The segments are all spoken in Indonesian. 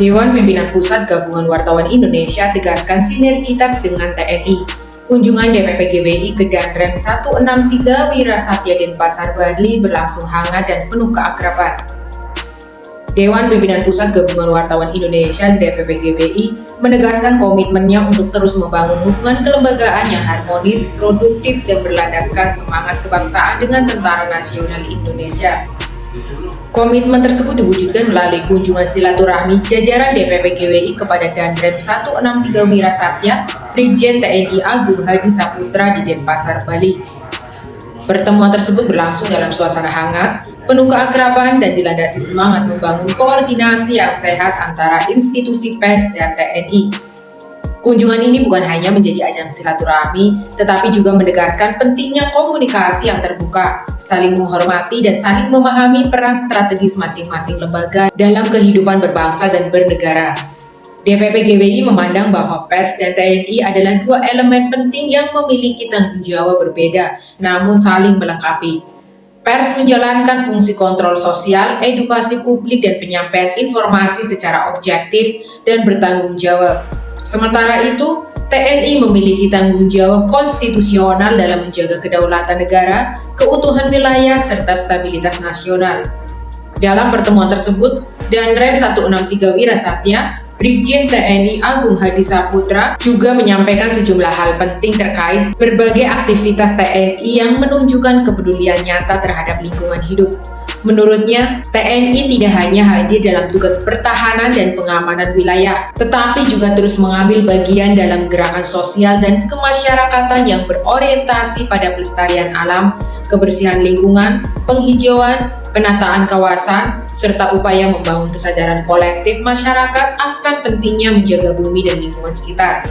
Dewan Pimpinan Pusat Gabungan Wartawan Indonesia tegaskan sinergitas dengan TNI. Kunjungan DPP GWI ke Danrem 163 Wirasatya Denpasar, Bali berlangsung hangat dan penuh keakraban. Dewan Pimpinan Pusat Gabungan Wartawan Indonesia (DPP GWI) menegaskan komitmennya untuk terus membangun hubungan kelembagaan yang harmonis, produktif, dan berlandaskan semangat kebangsaan dengan Tentara Nasional Indonesia. Komitmen tersebut diwujudkan melalui kunjungan silaturahmi jajaran DPP GWI kepada Danrem 163 Wirasatya Brigjen TNI Agung Hadi Saputra di Denpasar, Bali. Pertemuan tersebut berlangsung dalam suasana hangat, penuh keakraban, dan dilandasi semangat membangun koordinasi yang sehat antara institusi pers dan TNI. Kunjungan ini bukan hanya menjadi ajang silaturahmi, tetapi juga menegaskan pentingnya komunikasi yang terbuka, saling menghormati dan saling memahami peran strategis masing-masing lembaga dalam kehidupan berbangsa dan bernegara. DPP GWI memandang bahwa pers dan TNI adalah dua elemen penting yang memiliki tanggung jawab berbeda, namun saling melengkapi. Pers menjalankan fungsi kontrol sosial, edukasi publik, dan penyampaian informasi secara objektif dan bertanggung jawab. Sementara itu, TNI memiliki tanggung jawab konstitusional dalam menjaga kedaulatan negara, keutuhan wilayah, serta stabilitas nasional. Dalam pertemuan tersebut, Danrem 163 Wirasatya Brigjen TNI Agung Hadi Saputra juga menyampaikan sejumlah hal penting terkait berbagai aktivitas TNI yang menunjukkan kepedulian nyata terhadap lingkungan hidup. Menurutnya, TNI tidak hanya hadir dalam tugas pertahanan dan pengamanan wilayah, tetapi juga terus mengambil bagian dalam gerakan sosial dan kemasyarakatan yang berorientasi pada pelestarian alam, kebersihan lingkungan, penghijauan, penataan kawasan, serta upaya membangun kesadaran kolektif masyarakat akan pentingnya menjaga bumi dan lingkungan sekitar.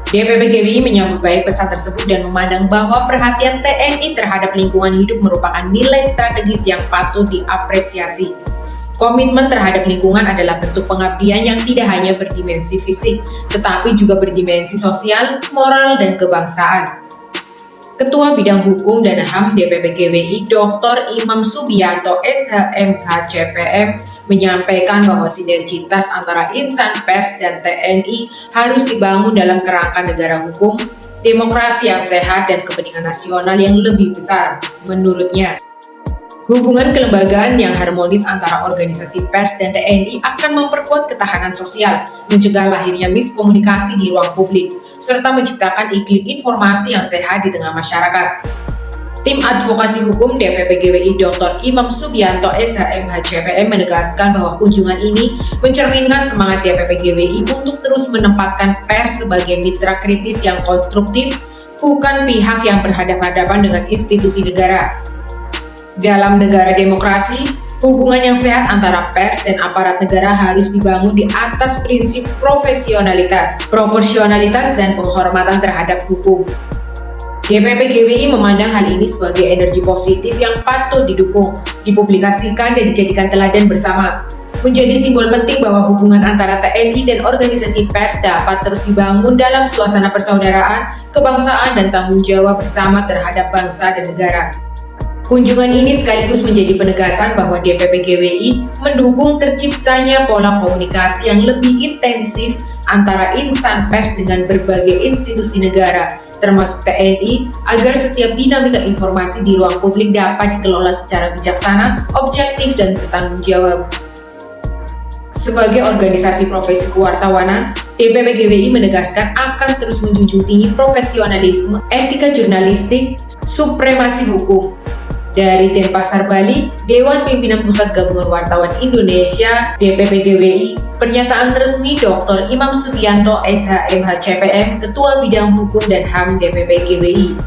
DPP GWI menyambut baik pesan tersebut dan memandang bahwa perhatian TNI terhadap lingkungan hidup merupakan nilai strategis yang patut diapresiasi. Komitmen terhadap lingkungan adalah bentuk pengabdian yang tidak hanya berdimensi fisik, tetapi juga berdimensi sosial, moral, dan kebangsaan. Ketua Bidang Hukum dan HAM DPP GWI Dr. Imam Subianto SH.M.H. CPM menyampaikan bahwa sinergitas antara insan pers dan TNI harus dibangun dalam kerangka negara hukum, demokrasi yang sehat, dan kepentingan nasional yang lebih besar. Menurutnya, hubungan kelembagaan yang harmonis antara organisasi pers dan TNI akan memperkuat ketahanan sosial, mencegah lahirnya miskomunikasi di ruang publik, serta menciptakan iklim informasi yang sehat di tengah masyarakat. Tim Advokasi Hukum DPP GWI Dr. Imam Subianto SH.M.H. CPM menegaskan bahwa kunjungan ini mencerminkan semangat DPP GWI untuk terus menempatkan pers sebagai mitra kritis yang konstruktif, bukan pihak yang berhadapan-hadapan dengan institusi negara. Dalam negara demokrasi, hubungan yang sehat antara pers dan aparat negara harus dibangun di atas prinsip profesionalitas, proporsionalitas, dan penghormatan terhadap hukum. DPP GWI memandang hal ini sebagai energi positif yang patut didukung, dipublikasikan, dan dijadikan teladan bersama. Menjadi simbol penting bahwa hubungan antara TNI dan organisasi pers dapat terus dibangun dalam suasana persaudaraan, kebangsaan, dan tanggung jawab bersama terhadap bangsa dan negara. Kunjungan ini sekaligus menjadi penegasan bahwa DPP GWI mendukung terciptanya pola komunikasi yang lebih intensif antara insan pers dengan berbagai institusi negara, termasuk TNI, agar setiap dinamika informasi di ruang publik dapat dikelola secara bijaksana, objektif, dan bertanggung jawab. Sebagai organisasi profesi kewartawanan, DPP GWI menegaskan akan terus menjunjung tinggi profesionalisme, etika jurnalistik, supremasi hukum. Dari Denpasar, Bali, Dewan Pimpinan Pusat Gabungan Wartawan Indonesia (DPP GWI), pernyataan resmi Dr. Imam Subianto SH.M.H. CPM, Ketua Bidang Hukum dan HAM DPP GWI.